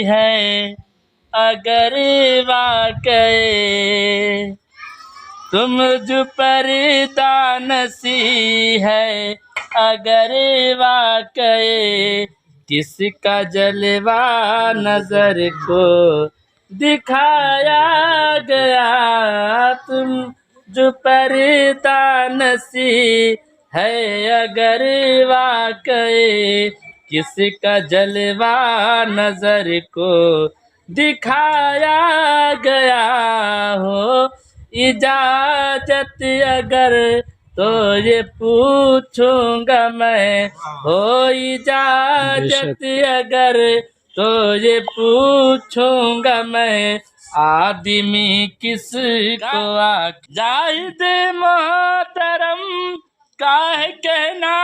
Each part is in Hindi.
है अगर वाकई तुम जो पर्दा नसी है अगर वाकई किसका जलवा नजर को दिखाया गया तुम जो पर्दा नसी है अगर वाकई किसका जलवा नजर को दिखाया गया हो इजाजत अगर तो ये पूछूंगा मैं हो इजाजत अगर तो ये पूछूंगा मैं आदमी किसको जाहिद मोहतरम का है कहना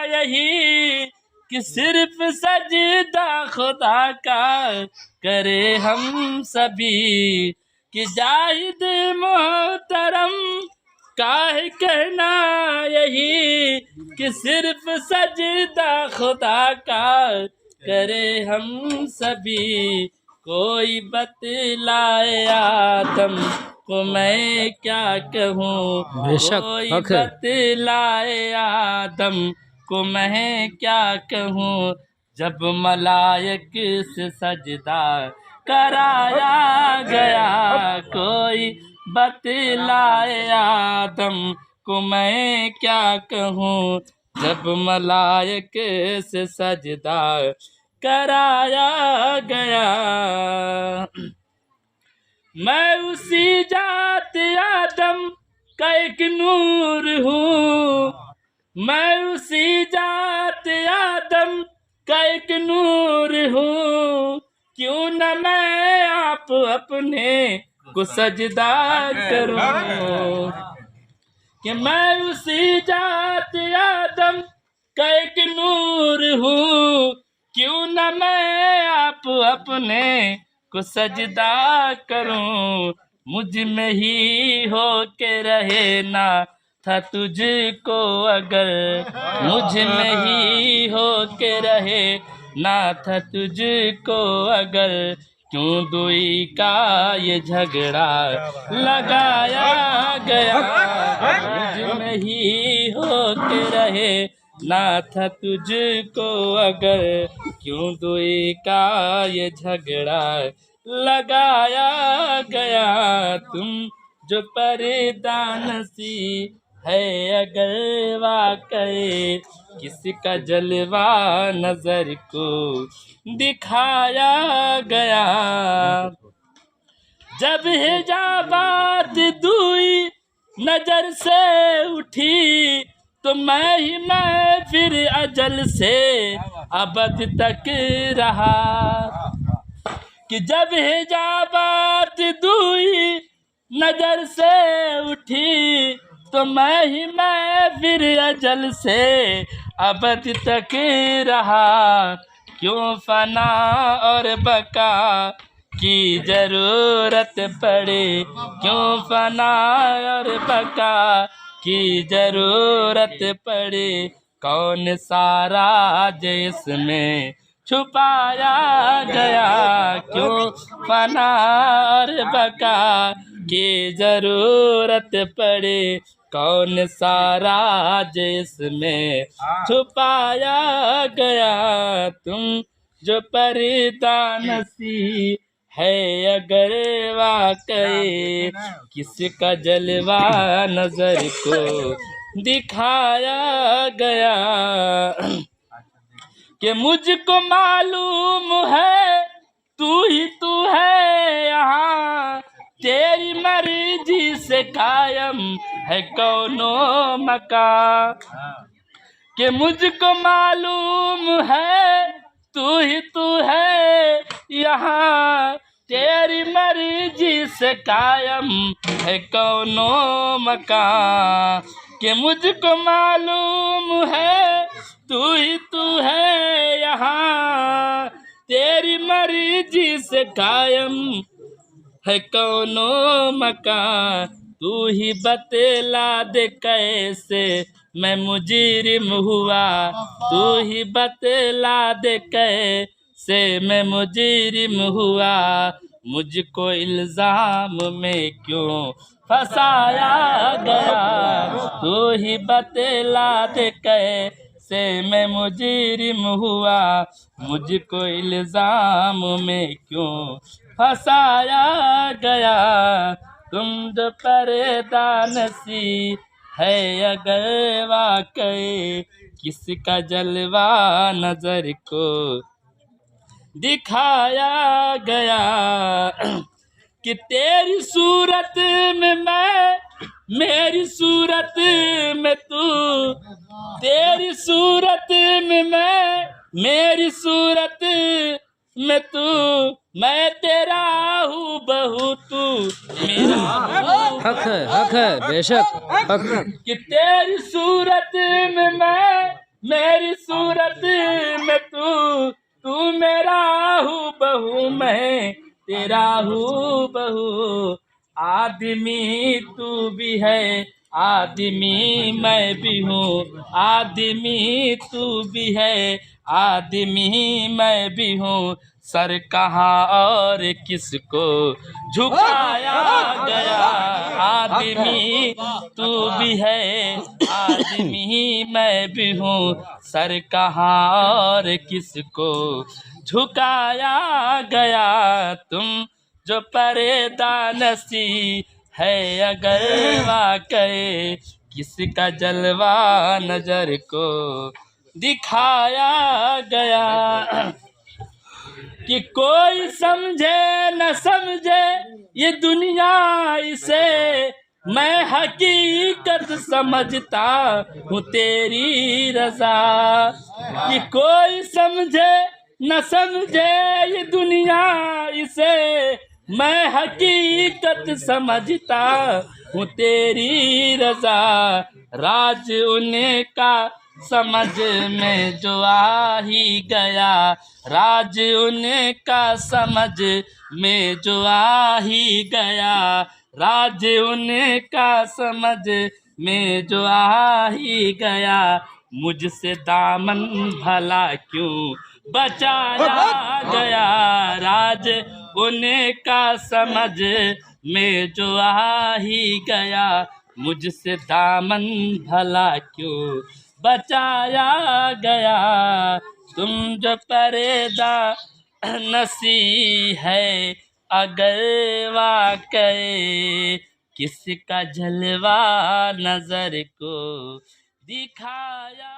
यही कि सिर्फ सजदा खुदा का करे हम सभी कि जाहिद मोहतरम का है कहना यही कि सिर्फ सजदा खुदा का करे हम सभी कोई बतलाए आदम को मैं क्या कहूँ कोई बतलाए आदम को मैं क्या कहूँ जब मलाइक से सजदा कराया गया कोई बतलाए आदम को मैं क्या कहूँ जब मलाइक से सजदा कराया गया मैं उसी जात आदम का एक नूर हूँ मैं उसी जात आदम का एक नूर हूँ क्यों न मैं आप अपने को सजदा करूँ कि मैं उसी जात आदम का एक नूर हूँ क्यों न मैं आप अपने को सजदा करूं मुझ में ही हो के रहे ना था तुझको अगर मुझ में ही हो के रहे ना था तुझको अगर क्यों दुई का ये झगड़ा लगाया गया मुझ में ही हो के रहे ना था तुझको अगर क्यों दुई का ये झगड़ा लगाया गया तुम जो पर्दा नसी है अगर वाकई किसका जलवा नजर को दिखाया गया जब हिजाबात दुई नजर से उठी तो मैं फिर अजल से अबद तक रहा कि जब हिजाबात दुई नजर से उठी तो मैं फिर अजल से अबद तक रहा क्यों फना और बका की जरूरत पड़े क्यों फना और बका की जरूरत पड़े कौन सारा जिसमें छुपाया गया क्यों फना और बका की जरूरत पड़े कौन सारा जिसमें छुपाया गया तुम जो पर्दा नसी है अगर वाकई किसका जलवा नजर को दिखाया गया कि मुझको मालूम है तू है यहाँ तेरी मर्जी से कायम है कौनो मकान कि मुझको मालूम है तू है यहाँ तेरी मर्जी से कायम है कौनो मकान कि मुझको मालूम है तू है यहाँ तेरी मर्जी से कायम है कौनो मकान तू ही बतला दे कैसे मैं मुजरिम हुआ तू ही बतला दे कैसे से मैं मुजरिम हुआ, मुझको इल्जाम में क्यों फंसाया गया, तू ही बतला दे कैसे मैं मुजरिम हुआ, मुझको इल्जाम में क्यों फंसाया गया। तुम जो पर्दा नसी है अगर वाकई, किसका जलवा नजर को दिखाया गया, कि तेरी सूरत में मैं, मेरी सूरत में तू, तेरी सूरत में मैं, मेरी सूरत में तू, मैं तेरा हूँ बहू तू मेरा हूँ। हक है बेशक हक। कि तेरी सूरत में मैं, मेरी सूरत में तू, तू मेरा हूँ बहू मैं तेरा हूँ बहू। आदमी तू भी है, आदमी मैं भी हूँ, आदमी तू भी है, आदमी मैं भी हूँ। सर कहाँ और किसको झुकाया गया, आदमी तू भी है, आदमी मैं भी हूँ। सर कहाँ और किसको झुकाया गया, तुम जो पर्दा नसी है अगर वाकई, किसका जलवा नजर को दिखाया गया। कि कोई समझे न समझे ये दुनिया इसे, मैं हकीकत समझता हूँ तेरी रज़ा। कि कोई समझे न समझे ये दुनिया इसे, मैं हकीकत समझता हूँ तेरी रज़ा। राज उनका समझ में जो आ ही गया, राज उनका समझ में जो आ ही गया, राज उनका समझ में जो आ ही गया। मुझसे दामन भला क्यों बचाया गया, राज उनका समझ में जो आ ही गया। मुझसे दामन भला क्यों बचाया गया, तुम जो पर्दा नसी है अगर वाकई, किसका जलवा नजर को दिखाया।